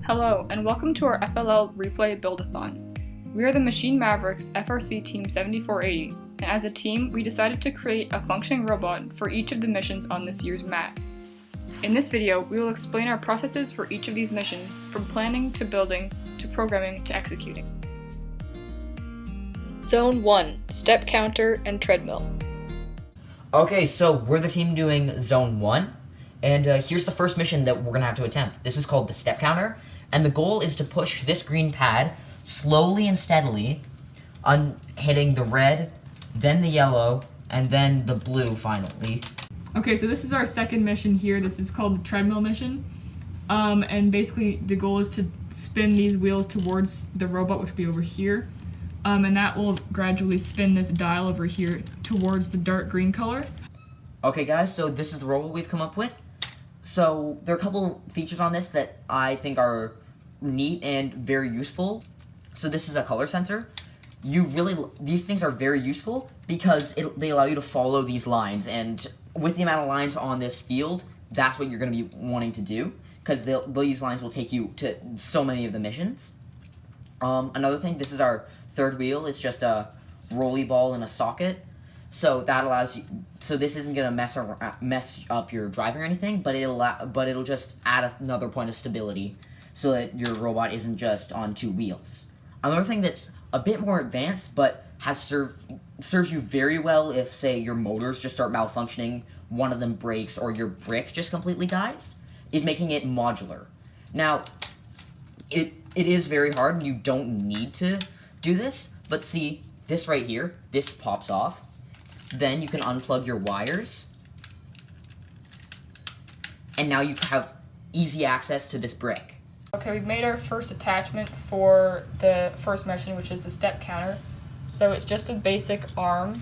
Hello, and welcome to our FLL RePlay Buildathon. We are the Machine Mavericks FRC Team 7480, and as a team, we decided to create a functioning robot for each of the missions on this year's mat. In this video, we will explain our processes for each of these missions, from planning to building, to programming to executing. Zone 1, Step Counter and Treadmill. Okay, so we're the team doing Zone 1, and here's the first mission that we're going to have to attempt. This is called the Step Counter, and the goal is to push this green pad slowly and steadily on hitting the red, then the yellow, and then the blue finally. Okay, so this is our second mission here. This is called the Treadmill mission. And basically the goal is to spin these wheels towards the robot, which will be over here. And that will gradually spin this dial over here towards the dark green color. Okay guys, so this is the robot we've come up with. So there are a couple features on this that I think are neat and very useful. So this is a color sensor. These things are very useful because they allow you to follow these lines, and with the amount of lines on this field, that's what you're going to be wanting to do, because these lines will take you to so many of the missions. Another thing, this is our third wheel. It's just a rolly ball in a socket, so that allows you. So this isn't going to mess up your driving or anything, but it'll just add another point of stability, so that your robot isn't just on two wheels. Another thing that's a bit more advanced, but serves you very well if, say, your motors just start malfunctioning, one of them breaks, or your brick just completely dies, is making it modular. Now, it is very hard, and you don't need to do this, but see, this right here, this pops off. Then you can unplug your wires, and now you have easy access to this brick. Okay, we've made our first attachment for the first mission, which is the step counter. So it's just a basic arm,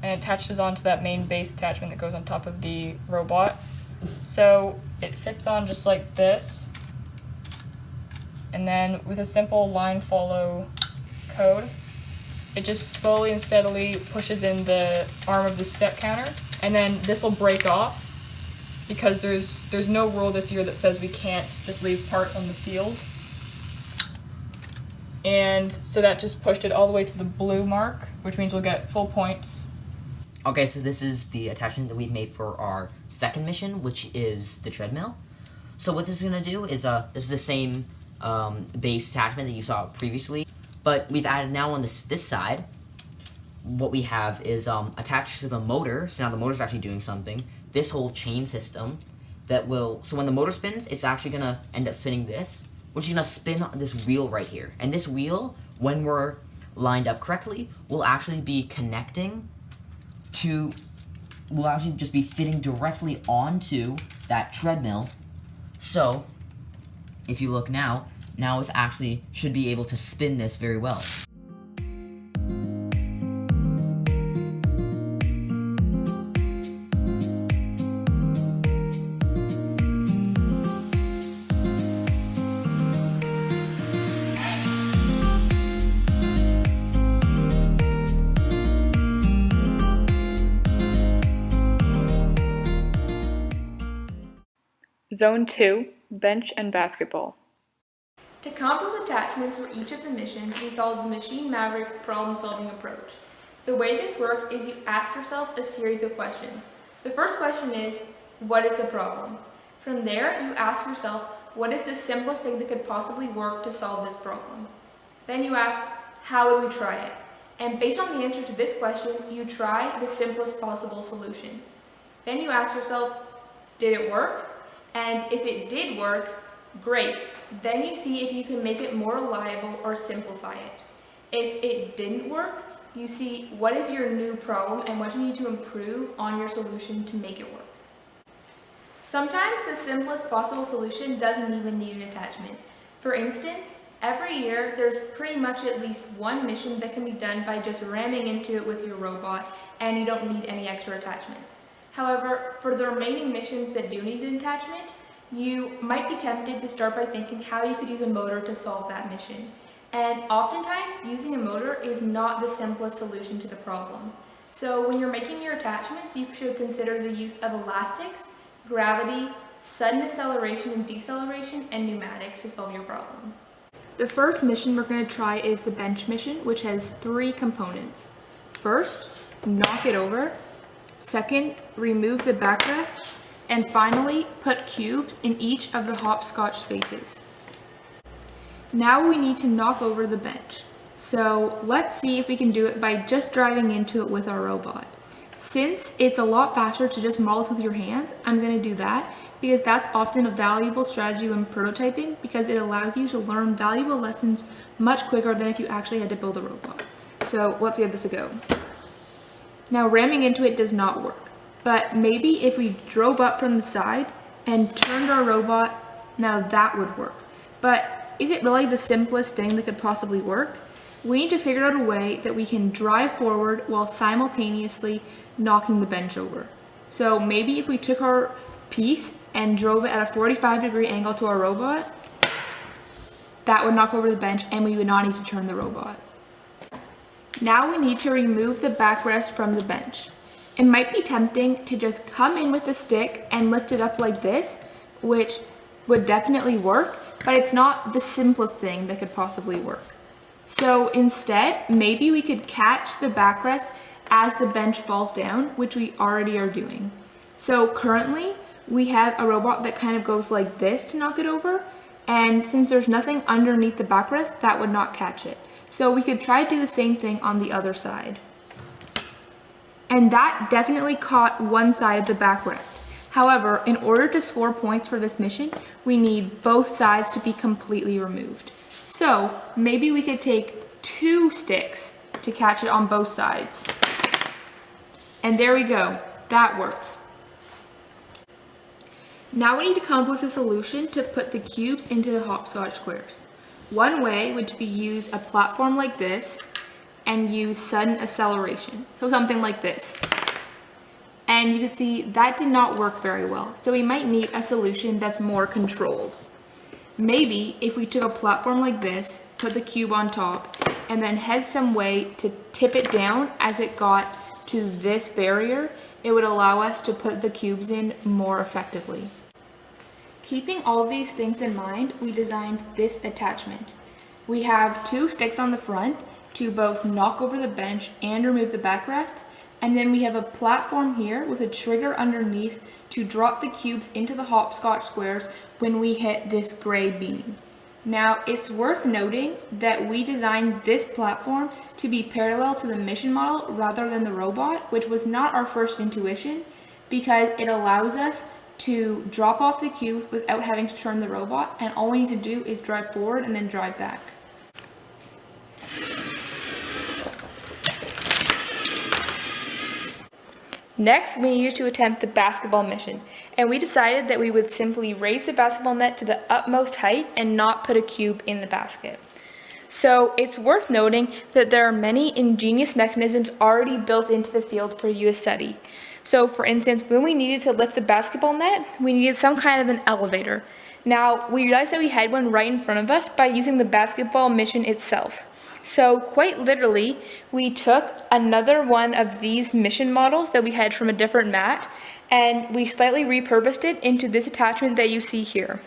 and it attaches onto that main base attachment that goes on top of the robot. So it fits on just like this, and then with a simple line follow code, it just slowly and steadily pushes in the arm of the step counter, and then this will break off, because there's no rule this year that says we can't just leave parts on the field. And so that just pushed it all the way to the blue mark, which means we'll get full points. Okay, so this is the attachment that we've made for our second mission, which is the treadmill. So what this is going to do is this is the same base attachment that you saw previously, but we've added now on this side, what we have is attached to the motor. So now the motor's actually doing something. This whole chain system that will, so when the motor spins, it's actually going to end up spinning this, which is going to spin this wheel right here. And this wheel, when we're lined up correctly, will actually be connecting to, will actually just be fitting directly onto that treadmill. So if you look now it's actually should be able to spin this very well. Zone 2, Bench and Basketball. To come up with attachments for each of the missions, we followed the Machine Mavericks problem-solving approach. The way this works is you ask yourself a series of questions. The first question is, what is the problem? From there, you ask yourself, what is the simplest thing that could possibly work to solve this problem? Then you ask, how would we try it? And based on the answer to this question, you try the simplest possible solution. Then you ask yourself, did it work? And if it did work, great. Then you see if you can make it more reliable or simplify it. If it didn't work, you see what is your new problem and what you need to improve on your solution to make it work. Sometimes the simplest possible solution doesn't even need an attachment. For instance, every year there's pretty much at least one mission that can be done by just ramming into it with your robot, and you don't need any extra attachments. However, for the remaining missions that do need an attachment, you might be tempted to start by thinking how you could use a motor to solve that mission. And oftentimes, using a motor is not the simplest solution to the problem. So when you're making your attachments, you should consider the use of elastics, gravity, sudden acceleration and deceleration, and pneumatics to solve your problem. The first mission we're going to try is the bench mission, which has 3 components. First, knock it over. Second, remove the backrest. And finally, put cubes in each of the hopscotch spaces. Now we need to knock over the bench. So let's see if we can do it by just driving into it with our robot. Since it's a lot faster to just model this with your hands, I'm going to do that because that's often a valuable strategy when prototyping because it allows you to learn valuable lessons much quicker than if you actually had to build a robot. So let's give this a go. Now ramming into it does not work, but maybe if we drove up from the side and turned our robot, now that would work. But is it really the simplest thing that could possibly work? We need to figure out a way that we can drive forward while simultaneously knocking the bench over. So maybe if we took our piece and drove it at a 45-degree angle to our robot, that would knock over the bench and we would not need to turn the robot. Now we need to remove the backrest from the bench. It might be tempting to just come in with a stick and lift it up like this, which would definitely work, but it's not the simplest thing that could possibly work. So instead, maybe we could catch the backrest as the bench falls down, which we already are doing. So currently, we have a robot that kind of goes like this to knock it over, and since there's nothing underneath the backrest, that would not catch it. So we could try to do the same thing on the other side. And that definitely caught one side of the backrest. However, in order to score points for this mission, we need both sides to be completely removed. So maybe we could take 2 sticks to catch it on both sides. And there we go, that works. Now we need to come up with a solution to put the cubes into the hopscotch squares. One way would be use a platform like this and use sudden acceleration, so something like this. And you can see that did not work very well, so we might need a solution that's more controlled. Maybe if we took a platform like this, put the cube on top, and then had some way to tip it down as it got to this barrier, it would allow us to put the cubes in more effectively. Keeping all of these things in mind, we designed this attachment. We have 2 sticks on the front to both knock over the bench and remove the backrest, and then we have a platform here with a trigger underneath to drop the cubes into the hopscotch squares when we hit this gray beam. Now, it's worth noting that we designed this platform to be parallel to the mission model rather than the robot, which was not our first intuition because it allows us to drop off the cubes without having to turn the robot, and all we need to do is drive forward and then drive back. Next, we needed to attempt the basketball mission, and we decided that we would simply raise the basketball net to the utmost height and not put a cube in the basket. So it's worth noting that there are many ingenious mechanisms already built into the field for you to study. So for instance, when we needed to lift the basketball net, we needed some kind of an elevator. Now, we realized that we had one right in front of us by using the basketball mission itself. So quite literally, we took another one of these mission models that we had from a different mat, and we slightly repurposed it into this attachment that you see here.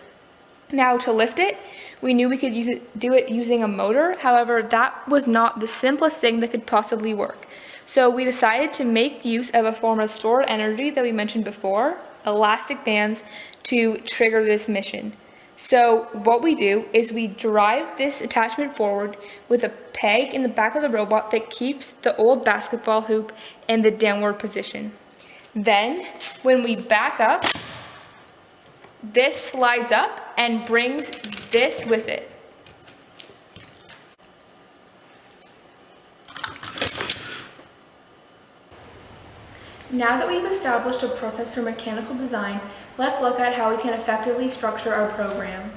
Now to lift it, we knew we could do it using a motor. However, that was not the simplest thing that could possibly work. So we decided to make use of a form of stored energy that we mentioned before, elastic bands, to trigger this mission. So what we do is we drive this attachment forward with a peg in the back of the robot that keeps the old basketball hoop in the downward position. Then, when we back up, this slides up and brings this with it. Now that we've established a process for mechanical design, let's look at how we can effectively structure our program.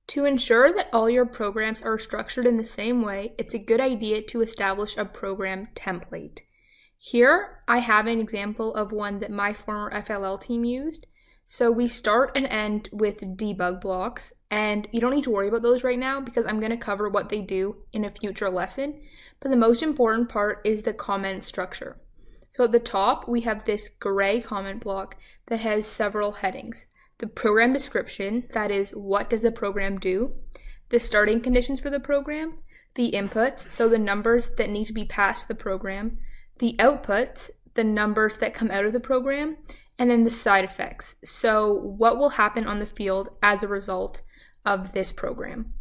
To ensure that all your programs are structured in the same way, it's a good idea to establish a program template. Here, I have an example of one that my former FLL team used. So we start and end with debug blocks, and you don't need to worry about those right now because I'm going to cover what they do in a future lesson. But the most important part is the comment structure. So at the top, we have this gray comment block that has several headings. The program description, that is, what does the program do? The starting conditions for the program, the inputs, so the numbers that need to be passed to the program, the outputs, the numbers that come out of the program, and then the side effects, so what will happen on the field as a result of this program.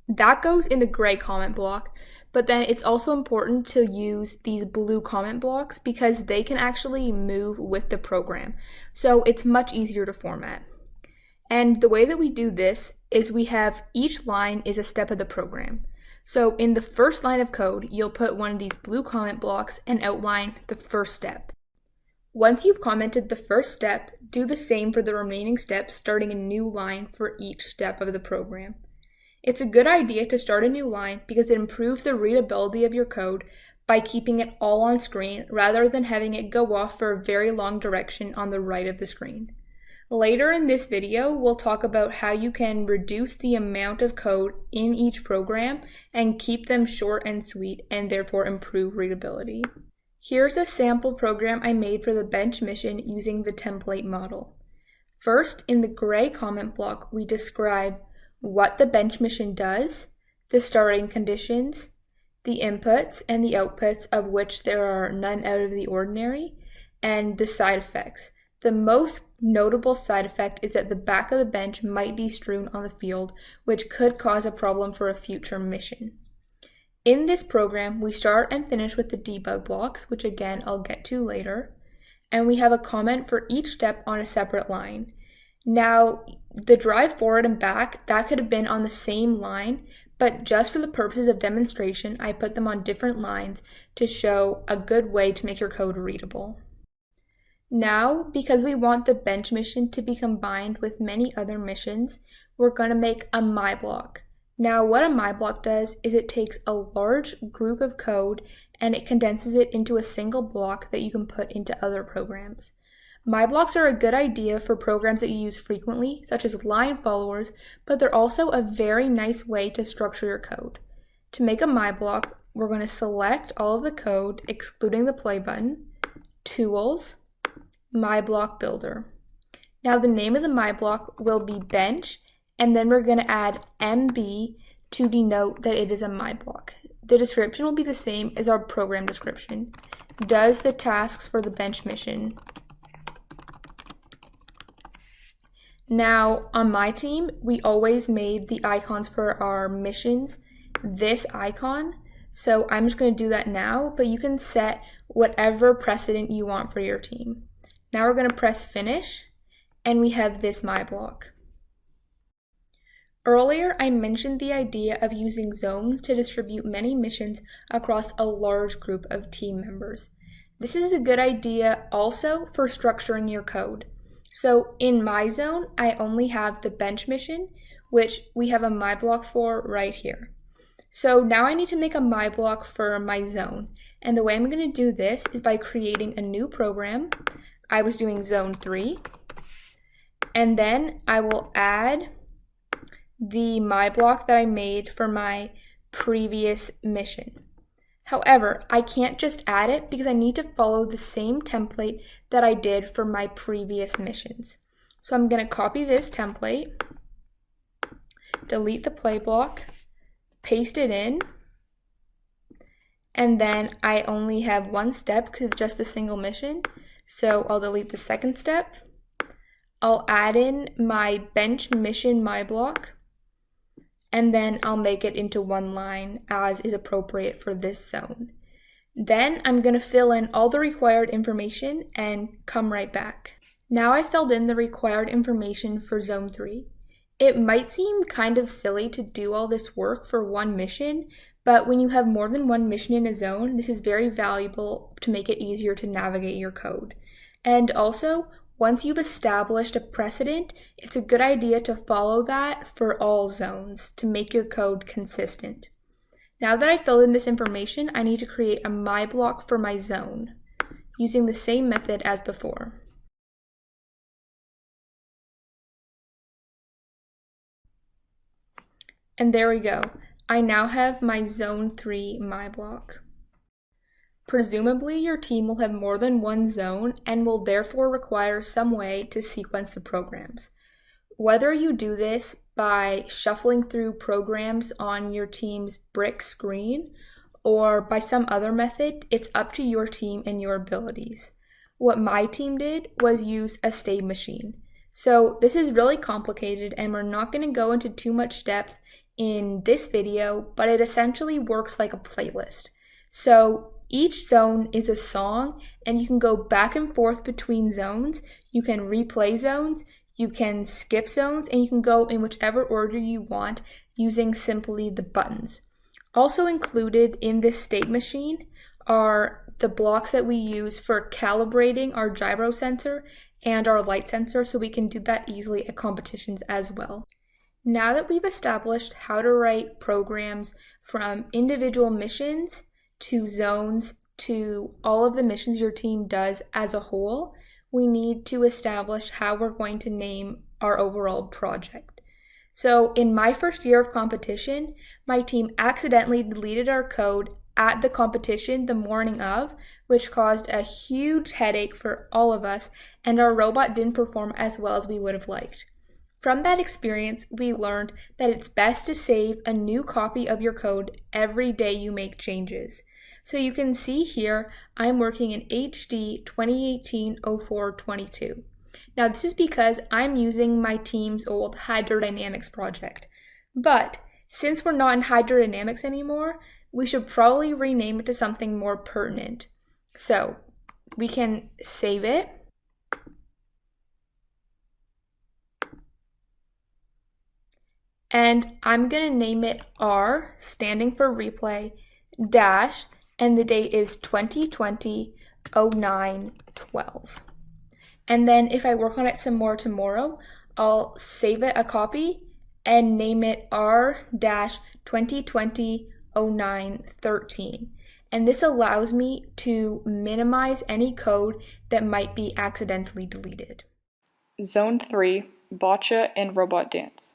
That goes in the gray comment block, but then it's also important to use these blue comment blocks because they can actually move with the program, so it's much easier to format. And the way that we do this is we have each line is a step of the program. So in the first line of code, you'll put one of these blue comment blocks and outline the first step. Once you've commented the first step, do the same for the remaining steps, starting a new line for each step of the program. It's a good idea to start a new line because it improves the readability of your code by keeping it all on screen rather than having it go off for a very long direction on the right of the screen. Later in this video, we'll talk about how you can reduce the amount of code in each program and keep them short and sweet and therefore improve readability. Here's a sample program I made for the bench mission using the template model. First, in the gray comment block, we describe what the bench mission does, the starting conditions, the inputs and the outputs, of which there are none out of the ordinary, and the side effects. The most notable side effect is that the back of the bench might be strewn on the field, which could cause a problem for a future mission. In this program, we start and finish with the debug blocks, which again I'll get to later, and we have a comment for each step on a separate line. Now, the drive forward and back, that could have been on the same line, but just for the purposes of demonstration, I put them on different lines to show a good way to make your code readable. Now, because we want the bench mission to be combined with many other missions, we're going to make a my block. Now, what a my block does is it takes a large group of code and it condenses it into a single block that you can put into other programs. My blocks are a good idea for programs that you use frequently, such as line followers, but they're also a very nice way to structure your code. To make a my block, we're going to select all of the code, excluding the play button, Tools, My Block Builder. Now the name of the my block will be bench, and then we're going to add MB to denote that it is a my block. The description will be the same as our program description. Does the tasks for the bench mission. Now on my team, we always made the icons for our missions this icon. So I'm just going to do that now, but you can set whatever precedent you want for your team. Now we're going to press finish, and we have this my block. Earlier, I mentioned the idea of using zones to distribute many missions across a large group of team members. This is a good idea also for structuring your code. So in my zone, I only have the bench mission, which we have a my block for right here. So now I need to make a my block for my zone. And the way I'm going to do this is by creating a new program. I was doing zone 3. And then I will add the my block that I made for my previous mission. However, I can't just add it because I need to follow the same template that I did for my previous missions. So I'm going to copy this template, delete the play block, paste it in, and then I only have one step because it's just a single mission. So I'll delete the second step. I'll add in my bench mission my block, and then I'll make it into one line as is appropriate for this zone. Then I'm going to fill in all the required information and come right back. Now I filled in the required information for zone 3. It might seem kind of silly to do all this work for one mission, but when you have more than one mission in a zone, this is very valuable to make it easier to navigate your code. And also, once you've established a precedent, it's a good idea to follow that for all zones to make your code consistent. Now that I filled in this information, I need to create a my block for my zone using the same method as before. And there we go. I now have my zone 3 my block. Presumably, your team will have more than one zone and will therefore require some way to sequence the programs. Whether you do this by shuffling through programs on your team's brick screen or by some other method, it's up to your team and your abilities. What my team did was use a state machine. So this is really complicated and we're not going to go into too much depth in this video, but it essentially works like a playlist. So each zone is a song and you can go back and forth between zones. You can replay zones, you can skip zones, and you can go in whichever order you want using simply the buttons. Also included in this state machine are the blocks that we use for calibrating our gyro sensor and our light sensor, so we can do that easily at competitions as well. Now that we've established how to write programs from individual missions to zones to all of the missions your team does as a whole, we need to establish how we're going to name our overall project. So in my first year of competition, my team accidentally deleted our code at the competition the morning of, which caused a huge headache for all of us, and our robot didn't perform as well as we would have liked. From that experience, we learned that it's best to save a new copy of your code every day you make changes. So you can see here, I'm working in HD 2018-04-22. Now this is because I'm using my team's old hydrodynamics project. But since we're not in hydrodynamics anymore, we should probably rename it to something more pertinent. So we can save it. And I'm going to name it R, standing for replay, dash, and the date is 2020-09-12. And then if I work on it some more tomorrow, I'll save it a copy and name it R-2020-09-13. And this allows me to minimize any code that might be accidentally deleted. Zone 3, Bocce and Robot Dance.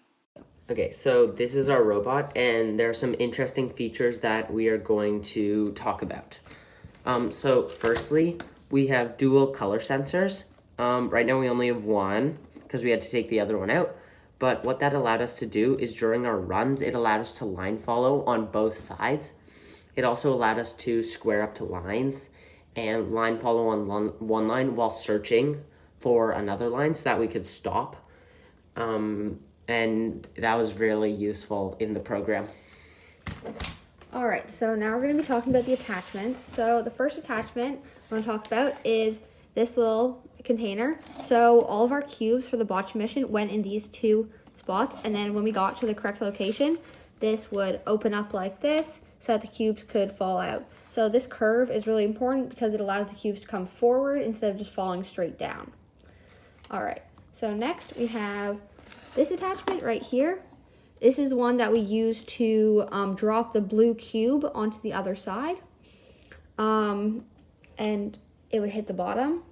Okay, so this is our robot, and there are some interesting features that we are going to talk about. So firstly, we have dual color sensors. Right now we only have one because we had to take the other one out. But what that allowed us to do is during our runs, it allowed us to line follow on both sides. It also allowed us to square up to lines and line follow on one line while searching for another line so that we could stop. And that was really useful in the program. All right, so now we're going to be talking about the attachments. So the first attachment we're going to talk about is this little container. So all of our cubes for the Bocce mission went in these two spots, and then when we got to the correct location, this would open up like this so that the cubes could fall out. So this curve is really important because it allows the cubes to come forward instead of just falling straight down. All right, so next we have this attachment right here. This is one that we use to drop the blue cube onto the other side. And it would hit the bottom.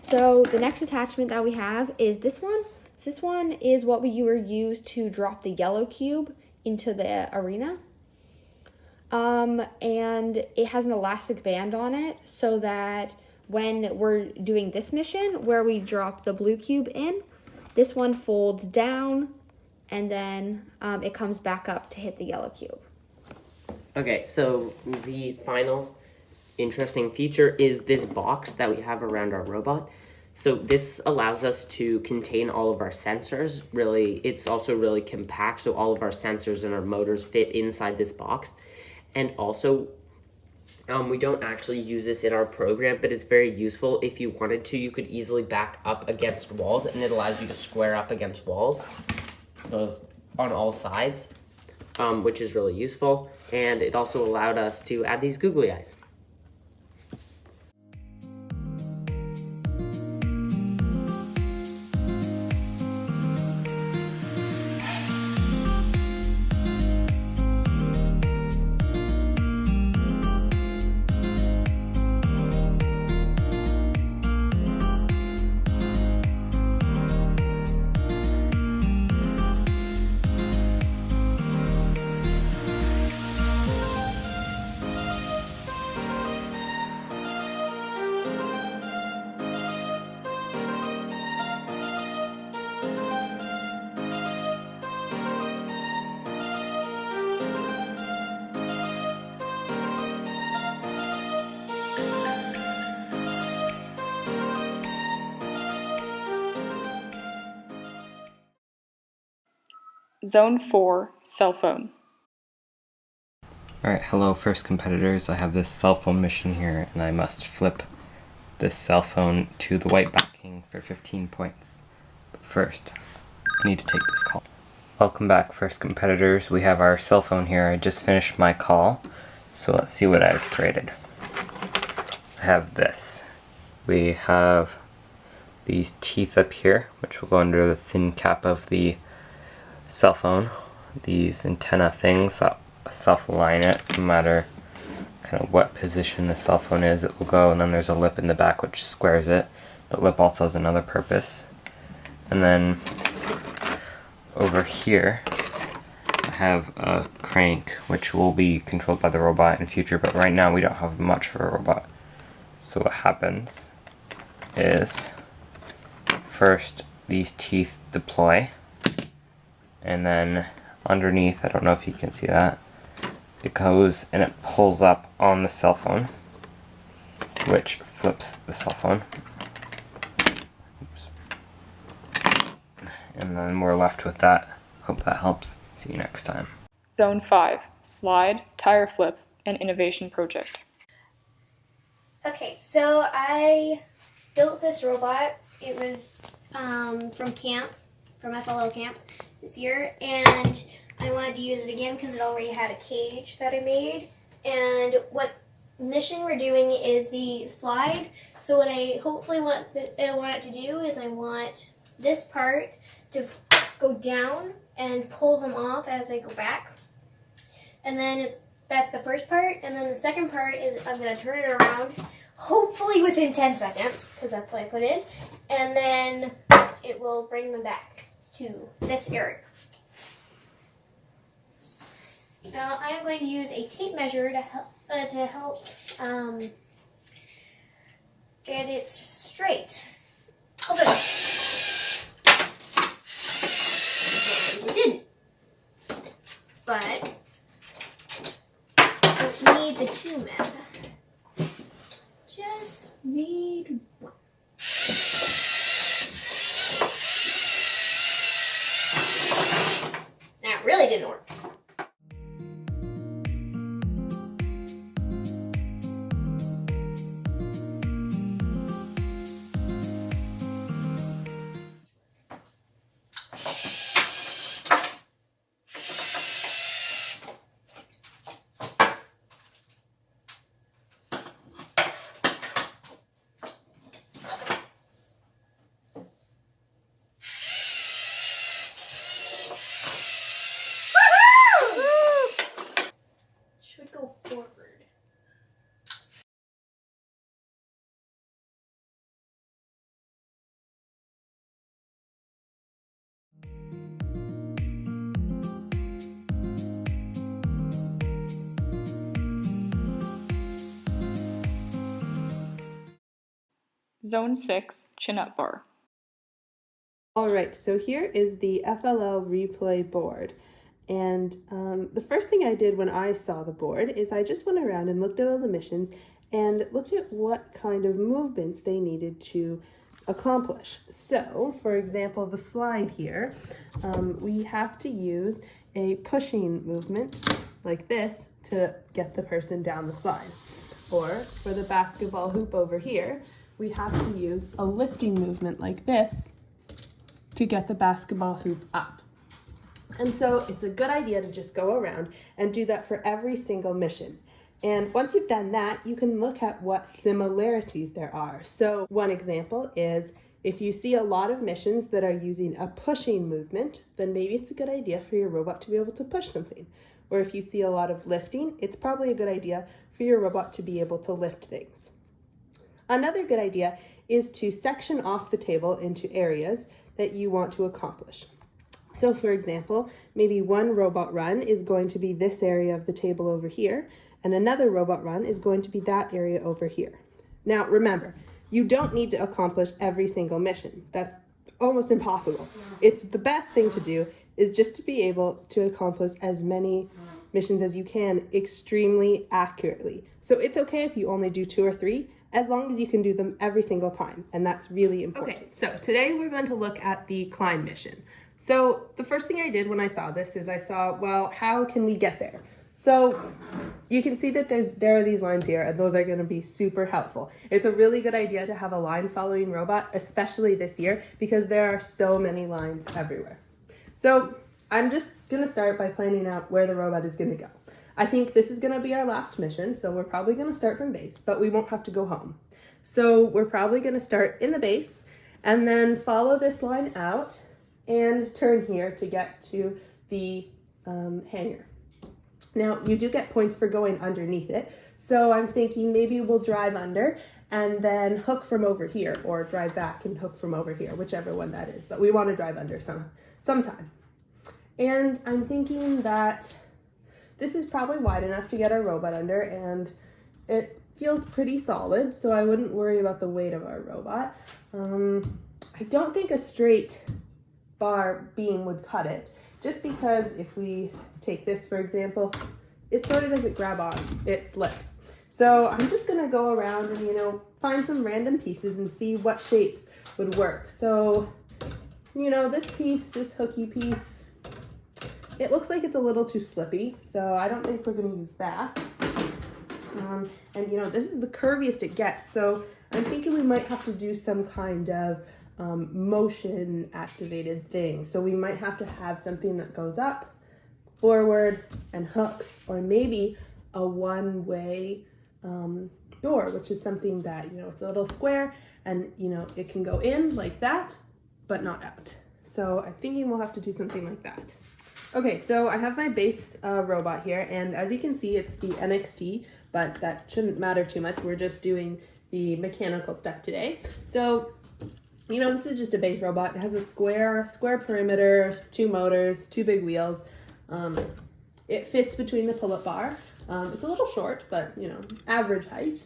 So the next attachment that we have is this one. This one is what we use to drop the yellow cube into the arena. And it has an elastic band on it so that when we're doing this mission where we drop the blue cube in, this one folds down and then it comes back up to hit the yellow cube. Okay, so the final interesting feature is this box that we have around our robot. So this allows us to contain all of our sensors. Really, it's also really compact, so all of our sensors and our motors fit inside this box. And also, we don't actually use this in our program, but it's very useful. If you wanted to, you could easily back up against walls, and it allows you to square up against walls on all sides, which is really useful. And it also allowed us to add these googly eyes. Zone 4, cell phone. Alright, hello first competitors. I have this cell phone mission here and I must flip this cell phone to the white backing for 15 points. But first, I need to take this call. Welcome back first competitors. We have our cell phone here. I just finished my call, so let's see what I've created. I have this. We have these teeth up here, which will go under the thin cap of the cell phone. These antenna things that self-align it no matter kind of what position the cell phone is, it will go, and then there's a lip in the back which squares it. The lip also has another purpose. And then over here I have a crank which will be controlled by the robot in future, but right now we don't have much of a robot. So what happens is first these teeth deploy, and then underneath, I don't know if you can see that, it goes and it pulls up on the cell phone, which flips the cell phone. Oops. And then we're left with that. Hope that helps. See you next time. Zone 5, slide, tire flip, and innovation project. Okay, so I built this robot. It was from camp, from FLL camp this year, and I wanted to use it again because it already had a cage that I made. And what mission we're doing is the slide. So what I hopefully want it to do is I want this part to go down and pull them off as I go back. And then that's the first part. And then the second part is I'm going to turn it around, hopefully within 10 seconds, because that's what I put in. And then it will bring them back to this area. Now I am going to use a tape measure to help get it straight. Oh, but it didn't. But just need the two men. Just need one. That really didn't work. Should go forward. Zone 6, chin-up bar. Alright, so here is the FLL RePlay board. And the first thing I did when I saw the board is I just went around and looked at all the missions and looked at what kind of movements they needed to accomplish. So, for example, the slide here, we have to use a pushing movement like this to get the person down the slide. Or for the basketball hoop over here, we have to use a lifting movement like this to get the basketball hoop up. And so it's a good idea to just go around and do that for every single mission. And once you've done that, you can look at what similarities there are. So one example is if you see a lot of missions that are using a pushing movement, then maybe it's a good idea for your robot to be able to push something. Or if you see a lot of lifting, it's probably a good idea for your robot to be able to lift things. Another good idea is to section off the table into areas that you want to accomplish. So for example, maybe one robot run is going to be this area of the table over here, and another robot run is going to be that area over here. Now remember, you don't need to accomplish every single mission. That's almost impossible. It's the best thing to do is just to be able to accomplish as many missions as you can extremely accurately. So it's okay if you only do 2 or 3, as long as you can do them every single time, and that's really important. Okay, so today we're going to look at the climb mission. So the first thing I did when I saw this is I saw, well, how can we get there? So you can see that there are these lines here, and those are going to be super helpful. It's a really good idea to have a line following robot, especially this year, because there are so many lines everywhere. So I'm just going to start by planning out where the robot is going to go. I think this is going to be our last mission, so we're probably going to start from base, but we won't have to go home. So we're probably going to start in the base and then follow this line out and turn here to get to the hangar. Now, you do get points for going underneath it, so I'm thinking maybe we'll drive under and then hook from over here, or drive back and hook from over here, whichever one that is, but we want to drive under sometime. And I'm thinking that this is probably wide enough to get our robot under, and it feels pretty solid, so I wouldn't worry about the weight of our robot. I don't think a straight bar beam would cut it, just because if we take this, for example, it sort of doesn't grab on, it slips. So I'm just gonna go around and, you know, find some random pieces and see what shapes would work. So, you know, this piece, this hooky piece, it looks like it's a little too slippy, so I don't think we're gonna use that. And you know, this is the curviest it gets, so I'm thinking we might have to do some kind of motion activated thing. So we might have to have something that goes up, forward, and hooks, or maybe a one-way door, which is something that, you know, it's a little square and, you know, it can go in like that, but not out. So I'm thinking we'll have to do something like that. Okay, so I have my base robot here, and as you can see, it's the NXT, but that shouldn't matter too much. We're just doing the mechanical stuff today. So, you know, this is just a base robot. It has a square perimeter, 2 motors, 2 big wheels. It fits between the pull-up bar. It's a little short, but, you know, average height.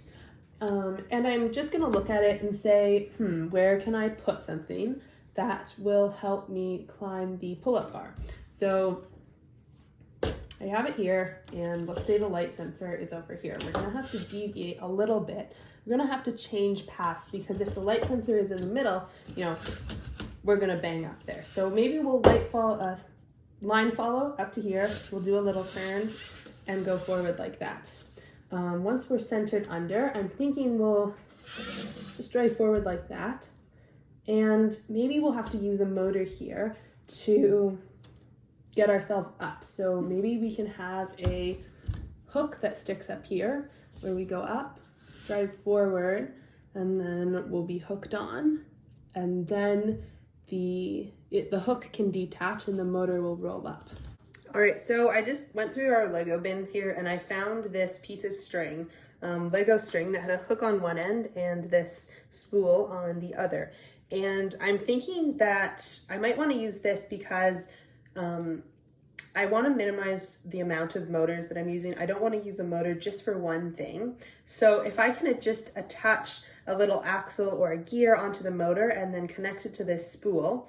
And I'm just gonna look at it and say, where can I put something that will help me climb the pull-up bar? So I have it here, and let's say the light sensor is over here. We're gonna have to deviate a little bit. We're gonna have to change paths, because if the light sensor is in the middle, you know, we're gonna bang up there. So maybe we'll line follow up to here. We'll do a little turn and go forward like that. Once we're centered under, I'm thinking we'll just drive forward like that. And maybe we'll have to use a motor here to get ourselves up. So maybe we can have a hook that sticks up here where we go up, drive forward, and then we'll be hooked on. And then the hook can detach and the motor will roll up. All right, so I just went through our Lego bins here and I found this piece of string, Lego string that had a hook on one end and this spool on the other. And I'm thinking that I might want to use this because I want to minimize the amount of motors that I'm using. I don't want to use a motor just for one thing. So if I can just attach a little axle or a gear onto the motor and then connect it to this spool,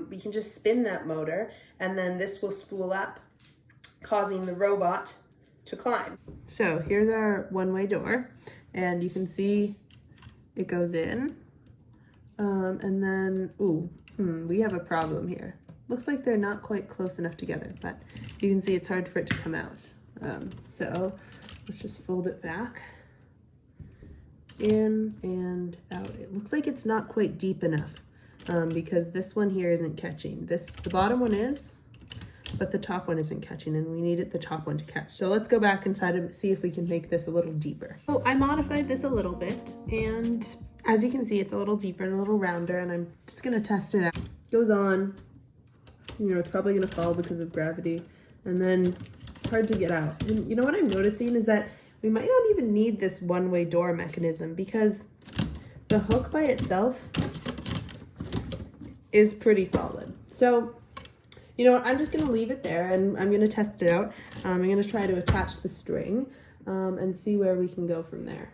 we can just spin that motor and then this will spool up, causing the robot to climb. So here's our one-way door, and you can see it goes in. And then, we have a problem here. Looks like they're not quite close enough together, but you can see it's hard for it to come out. So let's just fold it back. In and out. It looks like it's not quite deep enough because this one here isn't catching. The bottom one is, but the top one isn't catching, and we needed the top one to catch. So let's go back and try to see if we can make this a little deeper. So I modified this a little bit, and as you can see, it's a little deeper and a little rounder, and I'm just gonna test it out. Goes on. You know, it's probably gonna fall because of gravity, and then it's hard to get out. And you know what I'm noticing is that we might not even need this one-way door mechanism, because the hook by itself is pretty solid. So, you know what, I'm just gonna leave it there and I'm gonna test it out. I'm gonna try to attach the string and see where we can go from there.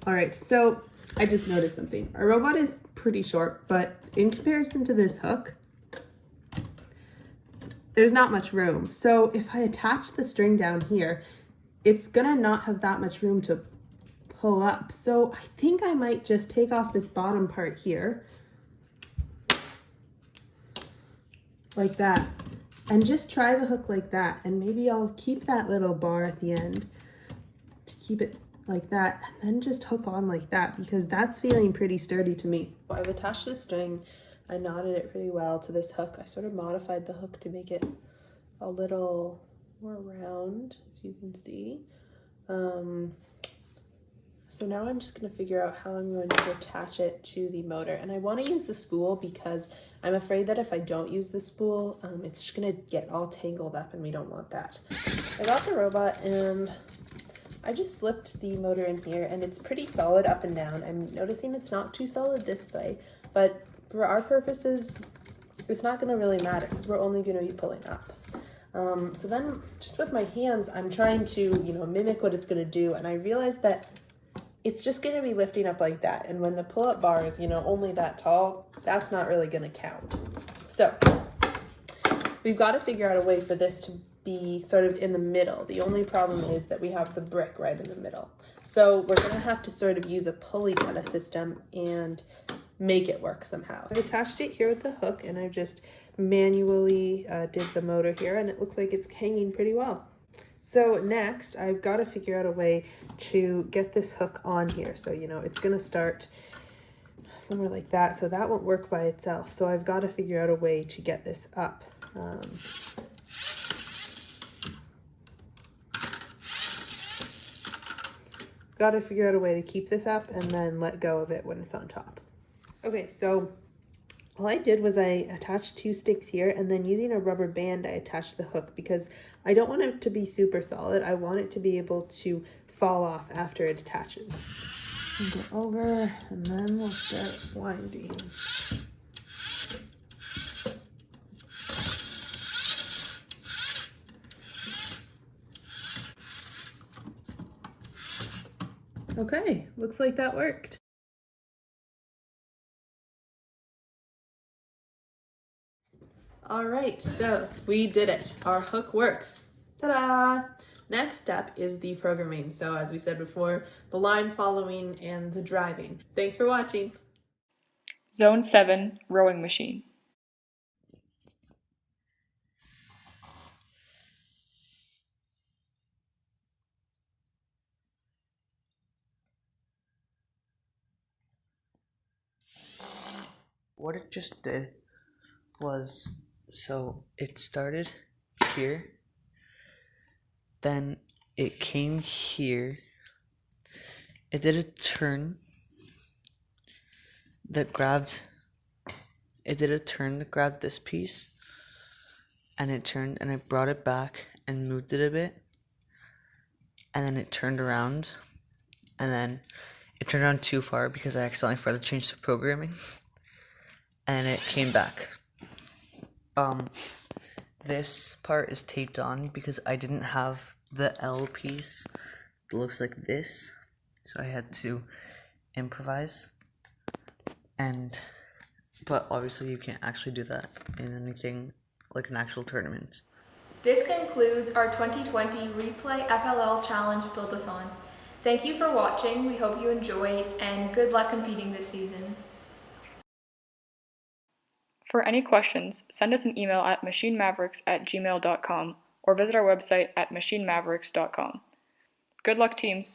All right, so I just noticed something. Our robot is pretty short, but in comparison to this hook, there's not much room. So if I attach the string down here, it's gonna not have that much room to pull up. So I think I might just take off this bottom part here like that. And just try the hook like that. And maybe I'll keep that little bar at the end to keep it like that. And then just hook on like that because that's feeling pretty sturdy to me. I've attached the string. I knotted it pretty well to this hook. I sort of modified the hook to make it a little more round, as you can see. So now I'm just going to figure out how I'm going to attach it to the motor. And I want to use the spool because I'm afraid that if I don't use the spool, it's just going to get all tangled up and we don't want that. I got the robot and I just slipped the motor in here and it's pretty solid up and down. I'm noticing it's not too solid this way, but for our purposes, it's not going to really matter because we're only going to be pulling up. So then just with my hands, I'm trying to, mimic what it's going to do. And I realized that it's just going to be lifting up like that. And when the pull-up bar is, only that tall, that's not really going to count. So we've got to figure out a way for this to be sort of in the middle. The only problem is that we have the brick right in the middle. So we're going to have to sort of use a pulley kind of system and make it work somehow. I've attached it here with the hook and I've just manually did the motor here and it looks like it's hanging pretty well. So next, I've got to figure out a way to get this hook on here. So, it's going to start somewhere like that. So that won't work by itself. So I've got to figure out a way to get this up. Got to figure out a way to keep this up and then let go of it when it's on top. Okay, so all I did was I attached 2 sticks here and then using a rubber band, I attached the hook because I don't want it to be super solid. I want it to be able to fall off after it attaches. Go over and then we'll start winding. Okay, looks like that worked. All right, so we did it. Our hook works. Ta-da! Next step is the programming. So as we said before, the line following and the driving. Thanks for watching. Zone 7, rowing machine. What it just did was, so it started here, then it came here, it did a turn that grabbed this piece, and it turned and I brought it back and moved it a bit, and then it turned around, and then it turned around too far because I accidentally forgot to change the programming, and it came back. This part is taped on because I didn't have the L piece that looks like this, so I had to improvise. But obviously you can't actually do that in anything like an actual tournament. This concludes our 2020 Replay FLL Challenge Buildathon. Thank you for watching, we hope you enjoyed, and good luck competing this season. For any questions, send us an email at machinemaverics@gmail.com or visit our website at machinemaverics.com. Good luck, teams!